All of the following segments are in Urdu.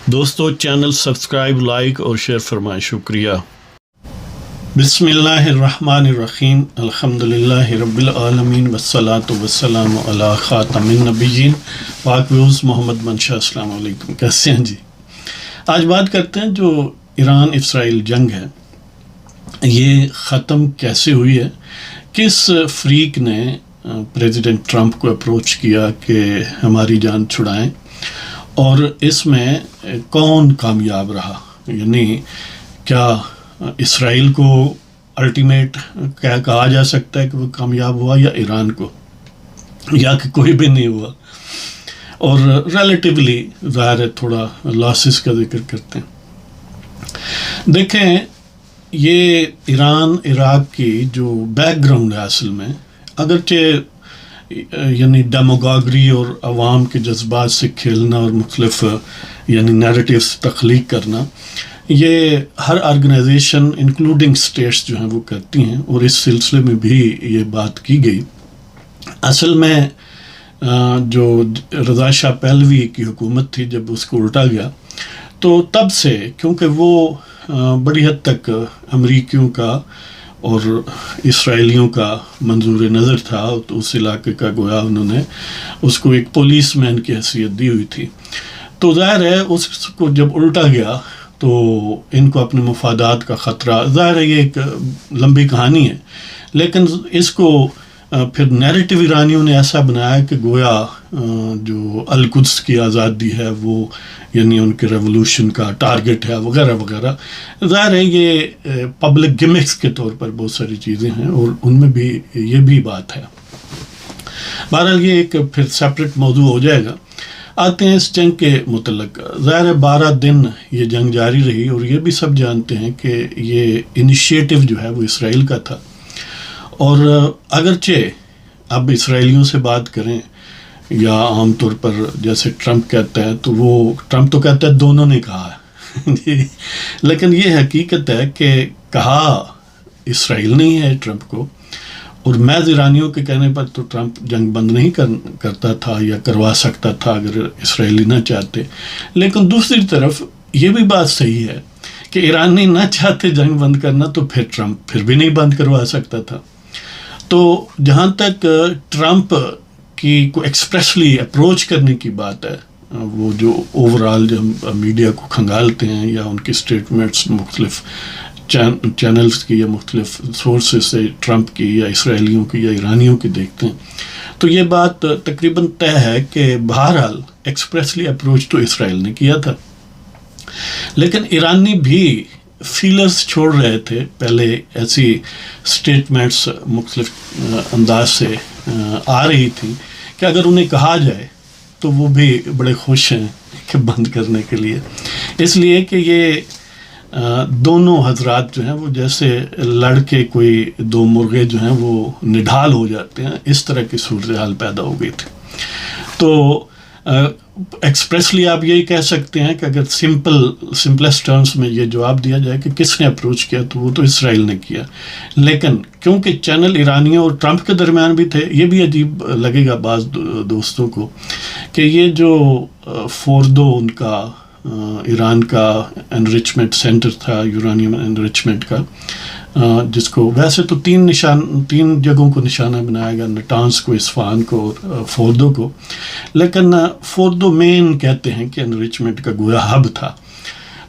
دوستو چینل سبسکرائب لائک اور شیئر فرمائیں، شکریہ۔ بسم اللہ الرحمن الرحیم، الحمدللہ رب العالمین والصلاة والسلام علی خاتم النبیین پاک ویوز محمد منشا۔ السلام علیکم، کیسے ہیں جی؟ آج بات کرتے ہیں جو ایران اسرائیل جنگ ہے یہ ختم کیسے ہوئی ہے، کس فریق نے پریزیڈنٹ ٹرمپ کو اپروچ کیا کہ ہماری جان چھڑائیں، اور اس میں کون کامیاب رہا، یعنی کیا اسرائیل کو الٹیمیٹ کیا کہا جا سکتا ہے کہ وہ کامیاب ہوا، یا ایران کو، یا کہ کوئی بھی نہیں ہوا، اور ریلیٹیولی ظاہر ہے تھوڑا لاسز کا ذکر کرتے ہیں۔ دیکھیں یہ ایران عراق کی جو بیک گراؤنڈ ہے اصل میں، اگرچہ یعنی ڈیموگاگری اور عوام کے جذبات سے کھیلنا اور مختلف یعنی نیریٹیوز تخلیق کرنا، یہ ہر آرگنائزیشن انکلوڈنگ اسٹیٹس جو ہیں وہ کرتی ہیں، اور اس سلسلے میں بھی یہ بات کی گئی۔ اصل میں جو رضا شاہ پہلوی کی حکومت تھی، جب اس کو الٹا گیا تو تب سے، کیونکہ وہ بڑی حد تک امریکیوں کا اور اسرائیلیوں کا منظور نظر تھا، تو اس علاقے کا گویا انہوں نے اس کو ایک پولیس مین کی حیثیت دی ہوئی تھی، تو ظاہر ہے اس کو جب الٹا گیا تو ان کو اپنے مفادات کا خطرہ، ظاہر ہے یہ ایک لمبی کہانی ہے، لیکن اس کو پھر نیریٹو ایرانیوں نے ایسا بنایا کہ گویا جو القدس کی آزادی ہے وہ یعنی ان کے ریولوشن کا ٹارگٹ ہے، وغیرہ وغیرہ۔ ظاہر ہے یہ پبلک گمکس کے طور پر بہت ساری چیزیں ہیں، اور ان میں بھی یہ بھی بات ہے۔ بہرحال یہ ایک پھر سیپریٹ موضوع ہو جائے گا۔ آتے ہیں اس جنگ کے متعلق۔ ظاہر ہے 12 دن یہ جنگ جاری رہی، اور یہ بھی سب جانتے ہیں کہ یہ انیشیٹو جو ہے وہ اسرائیل کا تھا، اور اگرچہ اب اسرائیلیوں سے بات کریں یا عام طور پر جیسے ٹرمپ کہتا ہے، تو وہ ٹرمپ تو کہتا ہے دونوں نے کہا ہے لیکن یہ حقیقت ہے کہ کہا اسرائیل نہیں ہے ٹرمپ کو، اور محض ایرانیوں کے کہنے پر تو ٹرمپ جنگ بند نہیں کرتا تھا یا کروا سکتا تھا اگر اسرائیلی نہ چاہتے، لیکن دوسری طرف یہ بھی بات صحیح ہے کہ ایرانی نہ چاہتے جنگ بند کرنا، تو پھر ٹرمپ پھر بھی نہیں بند کروا سکتا تھا۔ تو جہاں تک ٹرمپ کی کو ایکسپریسلی اپروچ کرنے کی بات ہے، وہ جو اوورال جو میڈیا کو کھنگالتے ہیں یا ان کی اسٹیٹمنٹس مختلف چینلز کی یا مختلف سورسز سے ٹرمپ کی یا اسرائیلیوں کی یا ایرانیوں کی دیکھتے ہیں، تو یہ بات تقریباً طے ہے کہ بہرحال ایکسپریسلی اپروچ تو اسرائیل نے کیا تھا، لیکن ایرانی بھی فیلرز چھوڑ رہے تھے۔ پہلے ایسی اسٹیٹمنٹس مختلف انداز سے آ رہی تھی کہ اگر انہیں کہا جائے تو وہ بھی بڑے خوش ہیں کہ بند کرنے کے لیے، اس لیے کہ یہ دونوں حضرات جو ہیں وہ جیسے لڑ کے کوئی دو مرغے جو ہیں وہ نڈھال ہو جاتے ہیں، اس طرح کی صورتحال پیدا ہو گئی تھی۔ تو ایکسپریسلی آپ یہی کہہ سکتے ہیں کہ اگر سمپلسٹ ٹرمز میں یہ جواب دیا جائے کہ کس نے اپروچ کیا، تو وہ تو اسرائیل نے کیا، لیکن کیونکہ چینل ایرانیوں اور ٹرمپ کے درمیان بھی تھے، یہ بھی عجیب لگے گا بعض دوستوں کو کہ یہ جو فوردو ان کا ایران کا انریچمنٹ سینٹر تھا، یورانیم انریچمنٹ کا، جس کو ویسے تو تین جگہوں کو نشانہ بنایا گیا، نٹانز کو، اصفہان کو اور فوردو کو، لیکن فوردو مین کہتے ہیں کہ انریچمنٹ کا گویا ہب تھا۔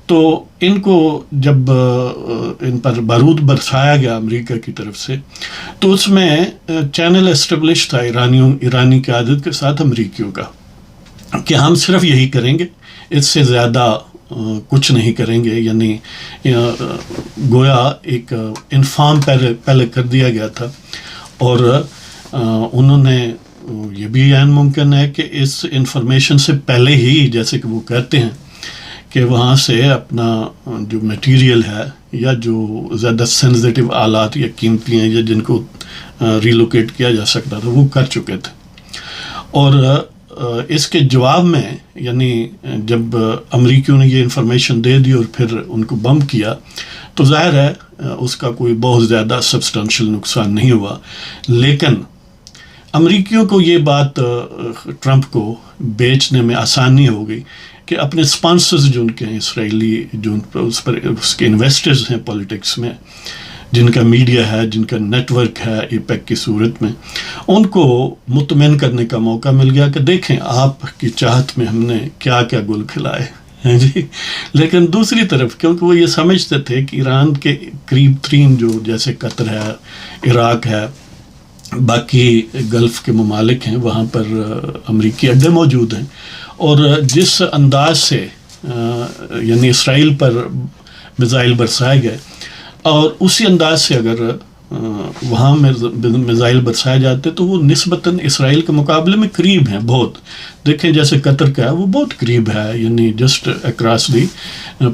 تو ان کو جب ان پر بارود برسایا گیا امریکہ کی طرف سے، تو اس میں چینل اسٹیبلش تھا ایرانی قیادت کے ساتھ امریکیوں کا کہ ہم صرف یہی کریں گے، اس سے زیادہ کچھ نہیں کریں گے، یعنی گویا ایک انفارم پہلے کر دیا گیا تھا، اور انہوں نے یہ بھی عین ممکن ہے کہ اس انفارمیشن سے پہلے ہی، جیسے کہ وہ کہتے ہیں کہ وہاں سے اپنا جو میٹیریل ہے یا جو زیادہ سینسیٹیو آلات یا قیمتی ہیں یا جن کو ریلوکیٹ کیا جا سکتا تھا وہ کر چکے تھے، اور اس کے جواب میں یعنی جب امریکیوں نے یہ انفارمیشن دے دی اور پھر ان کو بم کیا، تو ظاہر ہے اس کا کوئی بہت زیادہ سبسٹانشل نقصان نہیں ہوا، لیکن امریکیوں کو یہ بات ٹرمپ کو بیچنے میں آسانی ہو گئی، کہ اپنے سپانسرز جو ان کے ہیں اسرائیلی، جو اس پر اس کے انویسٹرز ہیں پولیٹکس میں، جن کا میڈیا ہے، جن کا نیٹ ورک ہے ایپیک کی صورت میں، ان کو مطمئن کرنے کا موقع مل گیا کہ دیکھیں آپ کی چاہت میں ہم نے کیا کیا گل کھلائے ہیں جی۔ لیکن دوسری طرف کیونکہ وہ یہ سمجھتے تھے کہ ایران کے قریب ترین جو جیسے قطر ہے، عراق ہے، باقی گلف کے ممالک ہیں، وہاں پر امریکی اڈے موجود ہیں، اور جس انداز سے یعنی اسرائیل پر میزائل برسائے گئے، اور اسی انداز سے اگر وہاں میزائل برسائے جاتے تو وہ نسبتاً اسرائیل کے مقابلے میں قریب ہیں بہت۔ دیکھیں جیسے قطر کا ہے وہ بہت قریب ہے، یعنی just across the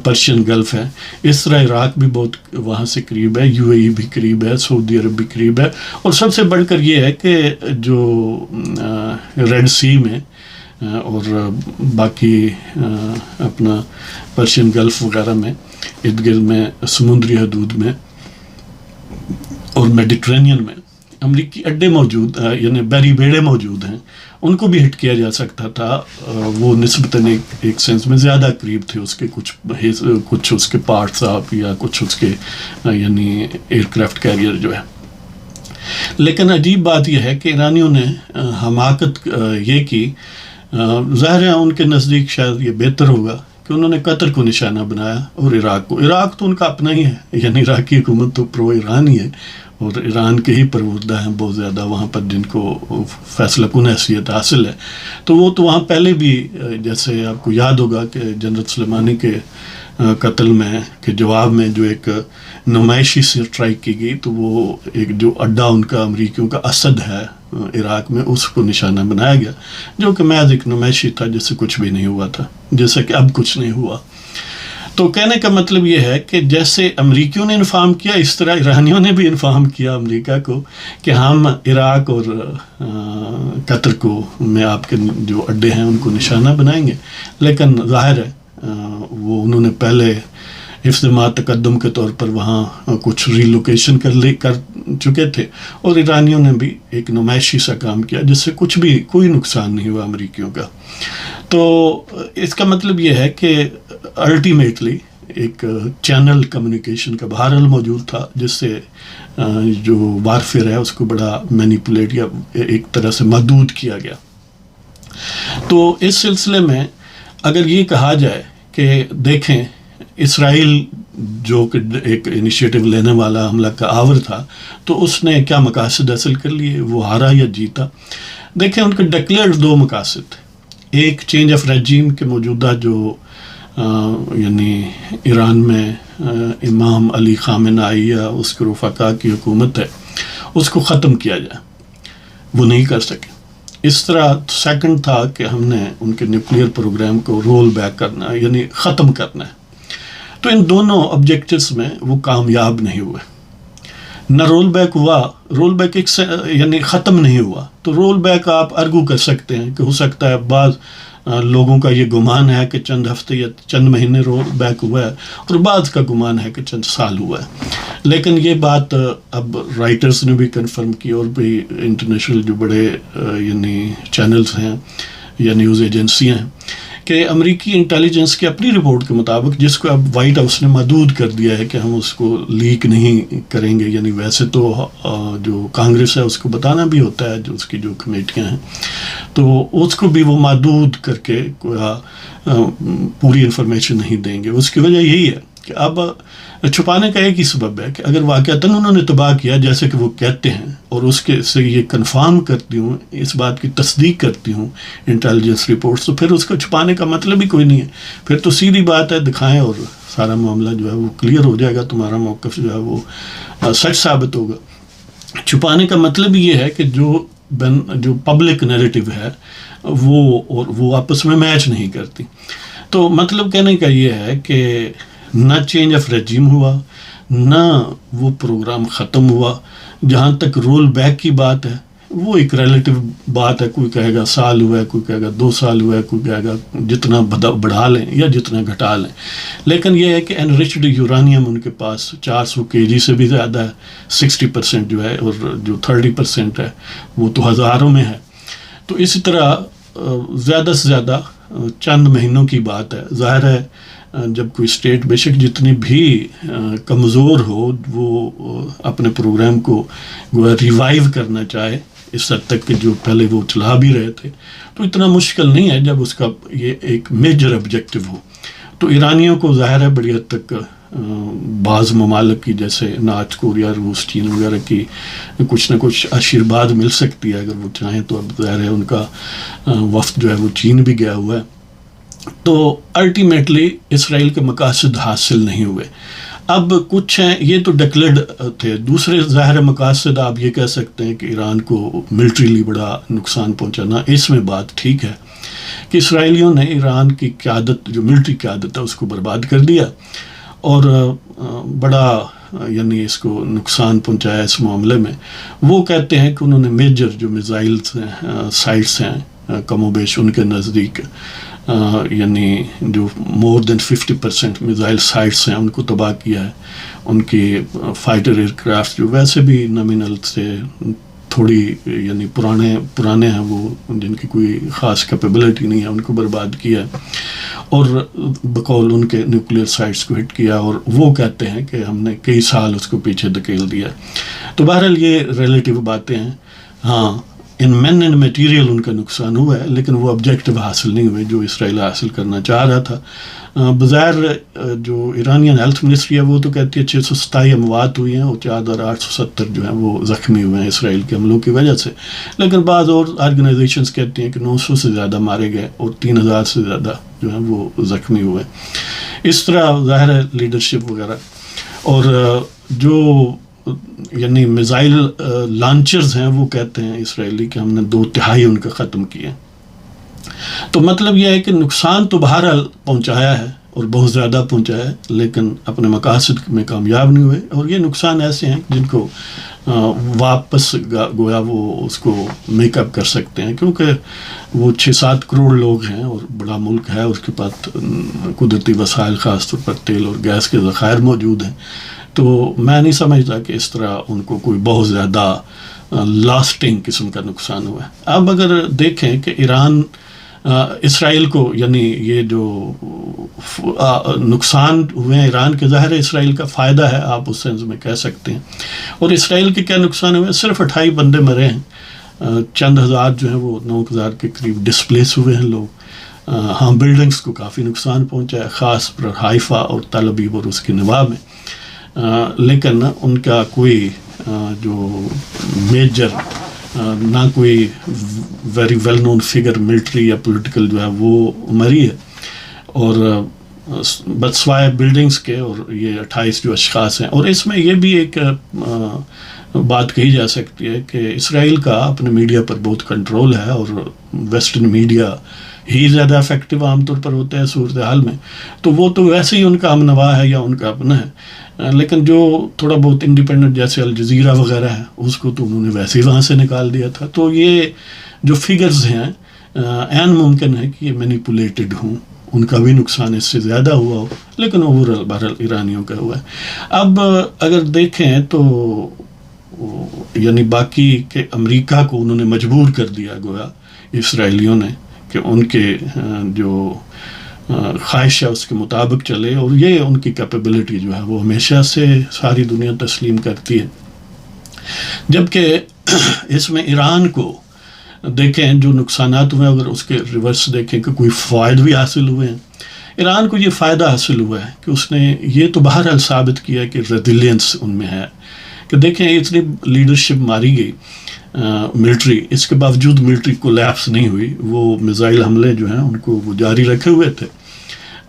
Persian golf ہے، اس طرح عراق بھی بہت وہاں سے قریب ہے، UAE بھی قریب ہے، سعودی عرب بھی قریب ہے، اور سب سے بڑھ کر یہ ہے کہ جو ریڈ سی میں اور باقی اپنا پرشین گلف وغیرہ میں ارد گرد میں سمندری حدود میں اور میڈیٹرینین میں امریکی اڈے موجود یعنی بحری بیڑے موجود ہیں، ان کو بھی ہٹ کیا جا سکتا تھا۔ وہ نسبتاً ایک سینس میں زیادہ قریب تھے، اس کے کچھ اس کے پارٹس آپ یا کچھ اس کے یعنی ایئر کرافٹ کیریئر جو ہے۔ لیکن عجیب بات یہ ہے کہ ایرانیوں نے حماقت یہ کی، ظاہر ہے ان کے نزدیک شاید یہ بہتر ہوگا کہ انہوں نے قطر کو نشانہ بنایا اور عراق کو۔ عراق تو ان کا اپنا ہی ہے، یعنی عراقی حکومت تو پرو ایران ہی ہے، اور ایران کے ہی پروردہ ہیں بہت زیادہ وہاں پر، جن کو فیصلہ کن حیثیت حاصل ہے۔ تو وہ تو وہاں پہلے بھی، جیسے آپ کو یاد ہوگا کہ جنرل سلیمانی کے قتل میں کے جواب میں جو ایک نمائشی سے اسٹرائک کی گئی، تو وہ ایک جو اڈا ان کا امریکیوں کا اسد ہے عراق میں، اس کو نشانہ بنایا گیا، جو کہ محض ایک نمائشی تھا جس سے کچھ بھی نہیں ہوا تھا، جیسا کہ اب کچھ نہیں ہوا۔ تو کہنے کا مطلب یہ ہے کہ جیسے امریکیوں نے انفارم کیا، اس طرح ایرانیوں نے بھی انفارم کیا امریکہ کو کہ ہم عراق اور قطر کو میں آپ کے جو اڈے ہیں ان کو نشانہ بنائیں گے۔ لیکن ظاہر ہے وہ انہوں نے پہلے حفظ ما تقدم کے طور پر وہاں کچھ ری لوکیشن کر چکے تھے، اور ایرانیوں نے بھی ایک نمائشی سا کام کیا جس سے کچھ بھی کوئی نقصان نہیں ہوا امریکیوں کا۔ تو اس کا مطلب یہ ہے کہ الٹیمیٹلی ایک چینل کمیونیکیشن کا بہرحال موجود تھا، جس سے جو وارفیئر ہے اس کو بڑا مینیپولیٹ یا ایک طرح سے محدود کیا گیا۔ تو اس سلسلے میں اگر یہ کہا جائے کہ دیکھیں اسرائیل جو کہ ایک انیشیٹو لینے والا حملہ کا آور تھا، تو اس نے کیا مقاصد حاصل کر لیے، وہ ہارا یا جیتا؟ دیکھیں ان کے ڈکلیئرڈ دو مقاصد تھے، ایک چینج آف رجیم کے موجودہ جو یعنی ایران میں امام علی خامنہئی یا اس کے رفقا کی حکومت ہے، اس کو ختم کیا جائے، وہ نہیں کر سکے۔ اس طرح سیکنڈ تھا کہ ہم نے ان کے نیوکلیئر پروگرام کو رول بیک کرنا ہے، یعنی ختم کرنا ہے۔ تو ان دونوں آبجیکٹیوز میں وہ کامیاب نہیں ہوئے، نہ رول بیک ہوا، رول بیک یعنی ختم نہیں ہوا۔ تو رول بیک آپ ارگو کر سکتے ہیں کہ ہو سکتا ہے بعض لوگوں کا یہ گمان ہے کہ چند ہفتے یا چند مہینے رول بیک ہوا ہے، اور بعض کا گمان ہے کہ چند سال ہوا ہے۔ لیکن یہ بات اب رائٹرز نے بھی کنفرم کی، اور بھی انٹرنیشنل جو بڑے یعنی چینلز ہیں یا نیوز ایجنسیاں ہیں، کہ امریکی انٹیلیجنس کی اپنی رپورٹ کے مطابق، جس کو اب وائٹ ہاؤس نے محدود کر دیا ہے کہ ہم اس کو لیک نہیں کریں گے، یعنی ویسے تو جو کانگریس ہے اس کو بتانا بھی ہوتا ہے، جو اس کی جو کمیٹیاں ہیں، تو اس کو بھی وہ محدود کر کے پوری انفارمیشن نہیں دیں گے۔ اس کی وجہ یہی ہے کہ اب چھپانے کا ایک ہی سبب ہے کہ اگر واقعتاً انہوں نے تباہ کیا جیسے کہ وہ کہتے ہیں، اور اس کے سے یہ کنفرم کرتی ہوں، اس بات کی تصدیق کرتی ہوں انٹیلیجنس رپورٹس، تو پھر اس کو چھپانے کا مطلب ہی کوئی نہیں ہے، پھر تو سیدھی بات ہے دکھائیں اور سارا معاملہ جو ہے وہ کلیئر ہو جائے گا، تمہارا موقف جو ہے وہ سچ ثابت ہوگا۔ چھپانے کا مطلب یہ ہے کہ جو پبلک نیریٹو ہے وہ آپس میں میچ نہیں کرتی۔ تو مطلب کہنے کا یہ ہے کہ نہ چینج آف رجیم ہوا، نہ وہ پروگرام ختم ہوا۔ جہاں تک رول بیک کی بات ہے، وہ ایک ریلیٹیو بات ہے، کوئی کہے گا سال ہوا ہے، کوئی کہے گا 2 سال ہوا ہے، کوئی کہے گا جتنا بڑھا لیں یا جتنا گھٹا لیں۔ لیکن یہ ہے کہ انریچڈ یورانیم ان کے پاس 400 kg سے بھی زیادہ ہے، 60% جو ہے، اور جو 30% ہے وہ تو ہزاروں میں ہے۔ تو اسی طرح زیادہ سے زیادہ چند مہینوں کی بات ہے. ظاہر ہے جب کوئی اسٹیٹ بے شک جتنی بھی کمزور ہو وہ اپنے پروگرام کو ریوائیو کرنا چاہے اس حد تک کہ جو پہلے وہ چلا بھی رہے تھے تو اتنا مشکل نہیں ہے جب اس کا یہ ایک میجر آبجیکٹو ہو. تو ایرانیوں کو ظاہر ہے بڑی حد تک بعض ممالک کی جیسے نارتھ کوریا، روس، چین وغیرہ کی کچھ نہ کچھ آشیرواد مل سکتی ہے اگر وہ چاہیں تو. اب ظاہر ہے ان کا وفد جو ہے وہ چین بھی گیا ہوا ہے. تو الٹیمیٹلی اسرائیل کے مقاصد حاصل نہیں ہوئے. اب کچھ ہیں یہ تو ڈکلیئرڈ تھے، دوسرے ظاہر مقاصد آپ یہ کہہ سکتے ہیں کہ ایران کو ملٹریلی بڑا نقصان پہنچانا. اس میں بات ٹھیک ہے کہ اسرائیلیوں نے ایران کی قیادت جو ملٹری قیادت ہے اس کو برباد کر دیا اور بڑا یعنی اس کو نقصان پہنچایا اس معاملے میں. وہ کہتے ہیں کہ انہوں نے میجر جو میزائلس ہیں سائٹس ہیں کم و بیش ان کے نزدیک یعنی جو مور دین 50% میزائل سائٹس ہیں ان کو تباہ کیا ہے. ان کی فائٹر ایئر کرافٹ جو ویسے بھی نامینل سے تھوڑی یعنی پرانے ہیں وہ جن کی کوئی خاص کیپیبلٹی نہیں ہے ان کو برباد کیا ہے اور بقول ان کے نیوکلیئر سائٹس کو ہٹ کیا. اور وہ کہتے ہیں کہ ہم نے کئی سال اس کو پیچھے دھکیل دیا. تو بہرحال یہ ریلیٹیو باتیں ہیں. ہاں ان مین اینڈ میٹیریل ان کا نقصان ہوا ہے لیکن وہ آبجیکٹو حاصل نہیں ہوئے جو اسرائیل حاصل کرنا چاہ رہا تھا. بظاہر جو ایرانین ہیلتھ منسٹری ہے وہ تو کہتی ہے 627 اموات ہوئی ہیں اور 4870 جو ہیں وہ زخمی ہوئے ہیں اسرائیل کے حملوں کی وجہ سے. لیکن بعض اور آرگنائزیشنز کہتی ہیں کہ 900 سے زیادہ مارے گئے اور 3000 سے زیادہ جو ہیں وہ زخمی ہوئے. اس طرح ظاہر ہے لیڈرشپ وغیرہ اور جو یعنی میزائل لانچرز ہیں وہ کہتے ہیں اسرائیلی کہ ہم نے 2/3 ان کا ختم کیے. تو مطلب یہ ہے کہ نقصان تو بہرحال پہنچایا ہے اور بہت زیادہ پہنچایا ہے لیکن اپنے مقاصد میں کامیاب نہیں ہوئے. اور یہ نقصان ایسے ہیں جن کو واپس گویا وہ اس کو میک اپ کر سکتے ہیں کیونکہ وہ 6-7 کروڑ لوگ ہیں اور بڑا ملک ہے. اس کے پاس قدرتی وسائل خاص طور پر تیل اور گیس کے ذخائر موجود ہیں. تو میں نہیں سمجھتا کہ اس طرح ان کو کوئی بہت زیادہ لاسٹنگ قسم کا نقصان ہوا ہے. اب اگر دیکھیں کہ ایران اسرائیل کو یعنی یہ جو نقصان ہوئے ہیں ایران کے ظاہر اسرائیل کا فائدہ ہے آپ اس سینس میں کہہ سکتے ہیں. اور اسرائیل کے کیا نقصان ہوئے ہیں؟ صرف 28 بندے مرے ہیں. چند ہزار جو ہیں وہ 9000 کے قریب ڈسپلیس ہوئے ہیں لوگ. ہاں بلڈنگز کو کافی نقصان پہنچا ہے خاص پر حائفہ اور تل ابیب اور اس کی نواح میں. لیکن ان کا کوئی جو میجر نہ کوئی very well known figure military یا پولیٹیکل جو ہے وہ مری ہے. اور بس سوائے بلڈنگز کے اور یہ 28 جو اشخاص ہیں. اور اس میں یہ بھی ایک بات کہی جا سکتی ہے کہ اسرائیل کا اپنے میڈیا پر بہت کنٹرول ہے اور ویسٹرن میڈیا ہی زیادہ افیکٹو عام طور پر ہوتا ہے صورتحال میں. تو وہ تو ویسے ہی ان کا ہم نوا ہے یا ان کا اپنا ہے. لیکن جو تھوڑا بہت انڈیپینڈنٹ جیسے الجزیرہ وغیرہ ہے اس کو تو انہوں نے ویسے ہی وہاں سے نکال دیا تھا. تو یہ جو فگرز ہیں عین ممکن ہے کہ یہ مینیپولیٹڈ ہوں، ان کا بھی نقصان اس سے زیادہ ہوا ہو لیکن اوورال بہرحال ایرانیوں کا ہوا ہے. اب اگر دیکھیں تو یعنی باقی کہ امریکہ کو انہوں نے مجبور کر دیا گویا اسرائیلیوں نے کہ ان کے جو خواہش ہے اس کے مطابق چلے. اور یہ ان کی کیپیبلٹی جو ہے وہ ہمیشہ سے ساری دنیا تسلیم کرتی ہے. جبکہ اس میں ایران کو دیکھیں جو نقصانات ہوئے ہیں اگر اس کے ریورس دیکھیں کہ کوئی فوائد بھی حاصل ہوئے ہیں. ایران کو یہ فائدہ حاصل ہوا ہے کہ اس نے یہ تو بہرحال ثابت کیا کہ ریزیلینس ان میں ہے کہ دیکھیں اتنی لیڈرشپ ماری گئی ملٹری، اس کے باوجود ملٹری کولیپس نہیں ہوئی. وہ میزائل حملے جو ہیں ان کو وہ جاری رکھے ہوئے تھے.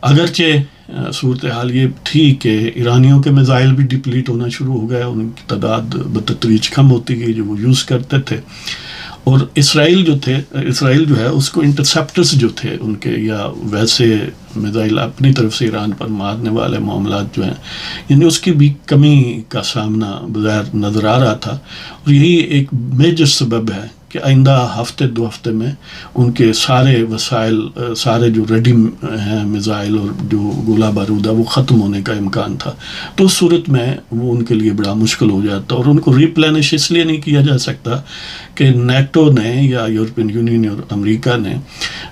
اگرچہ صورتحال یہ تھی کہ ایرانیوں کے میزائل بھی ڈپلیٹ ہونا شروع ہو گئے، ان کی تعداد بتدریج کم ہوتی گئی جو وہ یوز کرتے تھے. اور اسرائیل جو ہے اس کو انٹرسیپٹرز جو تھے ان کے یا ویسے میزائل اپنی طرف سے ایران پر مارنے والے معاملات جو ہیں یعنی اس کی بھی کمی کا سامنا بظاہر نظر آ رہا تھا. اور یہی ایک میجر سبب ہے کہ آئندہ ہفتے 2 ہفتے میں ان کے سارے وسائل، سارے جو ریڈی ہیں میزائل اور جو گولہ بارود ہے وہ ختم ہونے کا امکان تھا. تو اس صورت میں وہ ان کے لیے بڑا مشکل ہو جاتا، اور ان کو ریپلینش اس لیے نہیں کیا جا سکتا کہ نیٹو نے یا یورپین یونین اور امریکہ نے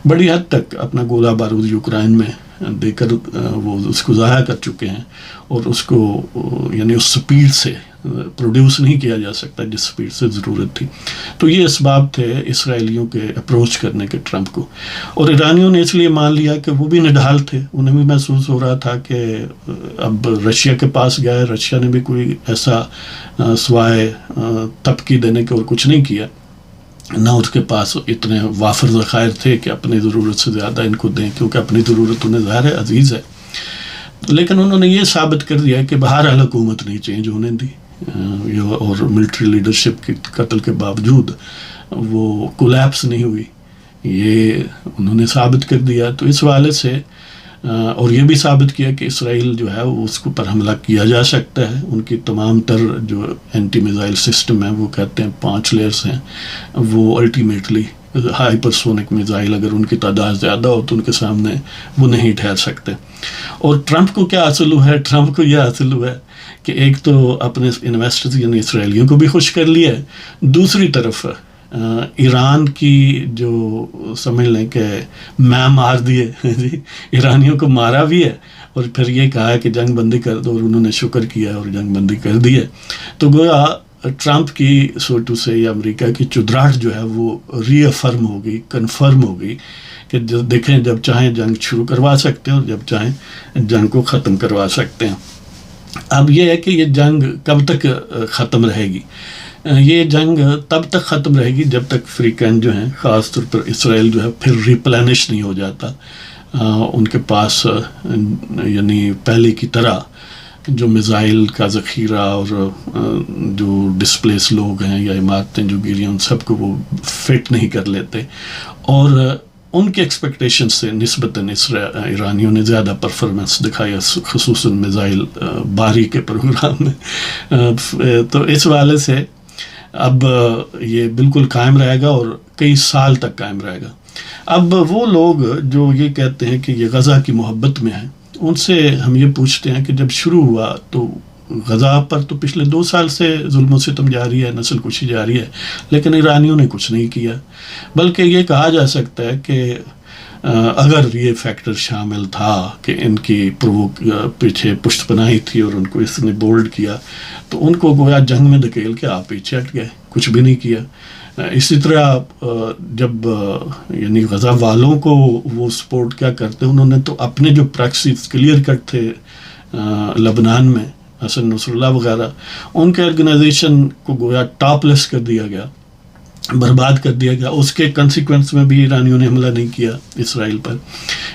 بڑی حد تک اپنا گولہ بارود یوکرائن میں دے کر وہ اس کو ضائع کر چکے ہیں، اور اس کو یعنی اس سپیڈ سے پروڈیوس نہیں کیا جا سکتا جس سپیڈ سے ضرورت تھی. تو یہ اسباب تھے اسرائیلیوں کے اپروچ کرنے کے ٹرمپ کو. اور ایرانیوں نے اس لیے مان لیا کہ وہ بھی نڈھال تھے، انہیں بھی محسوس ہو رہا تھا کہ اب رشیا کے پاس گئے، رشیا نے بھی کوئی ایسا سوائے تبکی دینے کے اور کچھ نہیں کیا، نہ اس کے پاس اتنے وافر ذخائر تھے کہ اپنی ضرورت سے زیادہ ان کو دیں، کیونکہ اپنی ضرورت انہیں ظاہر ہے عزیز ہے. لیکن انہوں نے یہ ثابت کر دیا کہ بہرحال حکومت نہیں چینج ہونے دی، اور ملٹری لیڈرشپ کے قتل کے باوجود وہ کولیپس نہیں ہوئی، یہ انہوں نے ثابت کر دیا. تو اس حوالے سے اور یہ بھی ثابت کیا کہ اسرائیل جو ہے وہ اس کو پر حملہ کیا جا سکتا ہے. ان کی تمام تر جو اینٹی میزائل سسٹم ہیں، وہ کہتے ہیں 5 لیئرز ہیں، وہ الٹیمیٹلی ہائپر سونک میزائل اگر ان کی تعداد زیادہ ہو تو ان کے سامنے وہ نہیں ٹھہر سکتے. اور ٹرمپ کو کیا حاصل ہوا ہے؟ ٹرمپ کو یہ حاصل ہوا ہے کہ ایک تو اپنے انویسٹرز یعنی اسرائیلیوں کو بھی خوش کر لیا ہے، دوسری طرف ایران کی جو سمجھ لیں کہ میں مار دیے جی، ایرانیوں کو مارا بھی ہے، اور پھر یہ کہا ہے کہ جنگ بندی کر دو، اور انہوں نے شکر کیا اور جنگ بندی کر دی ہے. تو گویا ٹرمپ کی سوٹو سے یا امریکہ کی چدراہٹ جو ہے وہ ری افرم ہو گئی، کنفرم ہو گئی کہ دیکھیں جب چاہیں جنگ شروع کروا سکتے ہیں اور جب چاہیں جنگ کو ختم کروا سکتے ہیں. اب یہ ہے کہ یہ جنگ کب تک ختم رہے گی؟ یہ جنگ تب تک ختم رہے گی جب تک فریقین جو ہیں، خاص طور پر اسرائیل جو ہے پھر ریپلینش نہیں ہو جاتا، ان کے پاس یعنی پہلے کی طرح جو میزائل کا ذخیرہ اور جو ڈسپلیس لوگ ہیں یا عمارتیں جو گری ہیں ان سب کو وہ فٹ نہیں کر لیتے. اور ان کے ایکسپیکٹیشن سے نسبتاً ایرانیوں نے زیادہ پرفارمنس دکھائی، خصوصاً میزائل باری کے پروگرام میں. تو اس حوالے سے اب یہ بالکل قائم رہے گا اور کئی سال تک قائم رہے گا. اب وہ لوگ جو یہ کہتے ہیں کہ یہ غزہ کی محبت میں ہیں، ان سے ہم یہ پوچھتے ہیں کہ جب شروع ہوا تو غزہ پر تو پچھلے 2 سال سے ظلم و ستم جاری ہے، نسل کشی جاری ہے، لیکن ایرانیوں نے کچھ نہیں کیا. بلکہ یہ کہا جا سکتا ہے کہ اگر یہ فیکٹر شامل تھا کہ ان کی پیچھے پشت پناہی تھی اور ان کو اس نے بولڈ کیا، تو ان کو گویا جنگ میں دھکیل کے آپ پیچھے ہٹ گئے، کچھ بھی نہیں کیا. اسی طرح جب یعنی غزہ والوں کو وہ سپورٹ کیا کرتے، انہوں نے تو اپنے جو پریکسس کلیئر کٹ تھے لبنان میں، حسن نصر اللہ وغیرہ، ان کے آرگنائزیشن کو گویا ٹاپ لیس کر دیا گیا، برباد کر دیا گیا. اس کے کنسیکوینس میں بھی ایرانیوں نے حملہ نہیں کیا اسرائیل پر.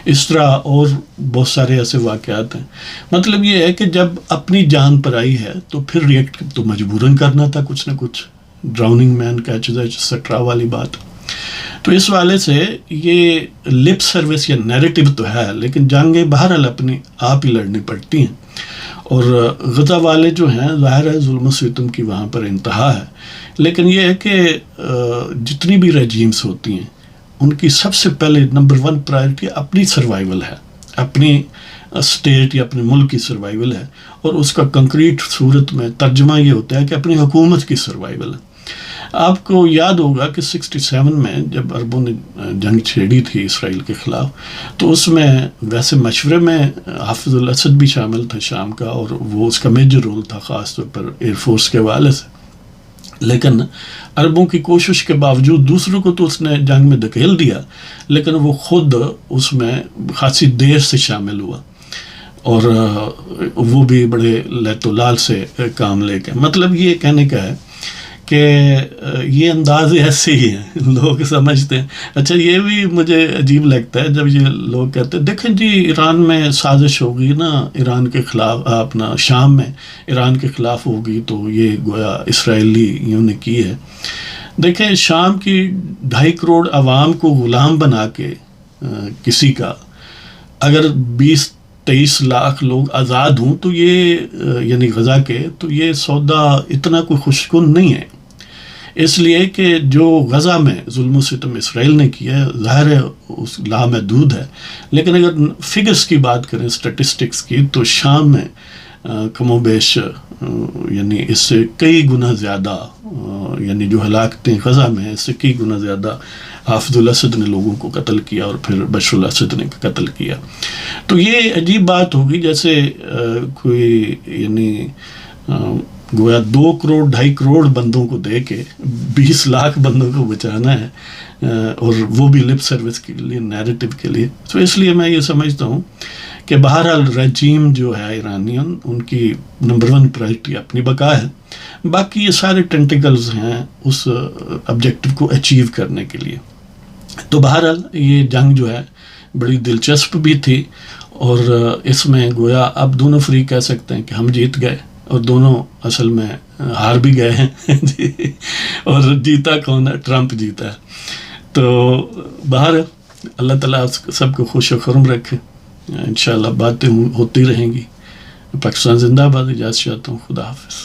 اس طرح اور بہت سارے ایسے واقعات ہیں. مطلب یہ ہے کہ جب اپنی جان پر آئی ہے تو پھر ریئیکٹ تو مجبوراً کرنا تھا کچھ نہ کچھ، ڈراؤننگ مین کیچز ایٹسٹرا والی بات. تو اس والے سے یہ لپ سروس یا نیریٹو تو ہے، لیکن جنگیں بہرحال اپنی آپ ہی لڑنی پڑتی ہیں. اور غزہ والے جو ہیں ظاہر ہے ظلم و ستم کی وہاں پر انتہا ہے، لیکن یہ ہے کہ جتنی بھی رجیمز ہوتی ہیں ان کی سب سے پہلے نمبر 1 پرائرٹی اپنی سروائیول ہے، اپنی اسٹیٹ یا اپنے ملک کی سروائیول ہے، اور اس کا کنکریٹ صورت میں ترجمہ یہ ہوتا ہے کہ اپنی حکومت کی سروائیول ہے. آپ کو یاد ہوگا کہ 67 میں جب عربوں نے جنگ چھیڑی تھی اسرائیل کے خلاف، تو اس میں ویسے مشورے میں حافظ الاسد بھی شامل تھا شام کا، اور وہ اس کا میجر رول تھا خاص طور پر ایئر فورس کے حوالے سے. لیکن عربوں کی کوشش کے باوجود دوسروں کو تو اس نے جنگ میں دھکیل دیا، لیکن وہ خود اس میں خاصی دیر سے شامل ہوا، اور وہ بھی بڑے لہت و لال سے کام لے کے. مطلب یہ کہنے کا ہے کہ یہ انداز ایسے ہی ہیں، لوگ سمجھتے ہیں. اچھا یہ بھی مجھے عجیب لگتا ہے جب یہ لوگ کہتے ہیں دیکھیں جی ایران میں سازش ہوگی نا ایران کے خلاف، اپنا شام میں ایران کے خلاف ہوگی تو یہ گویا اسرائیلیوں نے کی ہے. دیکھیں شام کی 2.5 کروڑ عوام کو غلام بنا کے کسی کا اگر 20-23 لاکھ لوگ آزاد ہوں تو یہ یعنی غزہ کے، تو یہ سودا اتنا کوئی خوشگن نہیں ہے. اس لیے کہ جو غزہ میں ظلم و ستم اسرائیل نے کیا ہے ظاہر ہے اس لامحدود ہے، لیکن اگر فگرز کی بات کریں اسٹیٹسٹکس کی تو شام میں کم و بیش یعنی اس سے کئی گنا زیادہ یعنی جو ہلاکتیں غزہ میں ہیں اس سے کئی گنا زیادہ حافظ الاسد نے لوگوں کو قتل کیا اور پھر بشر الاسد نے قتل کیا. تو یہ عجیب بات ہوگی جیسے کوئی یعنی گویا 2 کروڑ 2.5 کروڑ بندوں کو دے کے 20 لاکھ بندوں کو بچانا ہے، اور وہ بھی لپ سروس کے لیے، نیریٹو کے لیے. تو اس لیے میں یہ سمجھتا ہوں کہ بہرحال رجیم جو ہے ایرانین ان کی نمبر 1 پرائرٹی اپنی بقا ہے، باقی یہ سارے ٹینٹیکلز ہیں اس آبجیکٹو کو اچیو کرنے کے لیے. تو بہرحال یہ جنگ جو ہے بڑی دلچسپ بھی تھی، اور اس میں گویا اب دونوں فریق کہہ سکتے ہیں کہ ہم جیت گئے، اور دونوں اصل میں ہار بھی گئے ہیں جی. اور جیتا کون ہے؟ ٹرمپ جیتا ہے. تو بہرحال اللہ تعالیٰ سب کو خوش و خرم رکھے. انشاءاللہ باتیں ہوتی رہیں گی. پاکستان زندہ باد. اجازت چاہتا ہوں. خدا حافظ.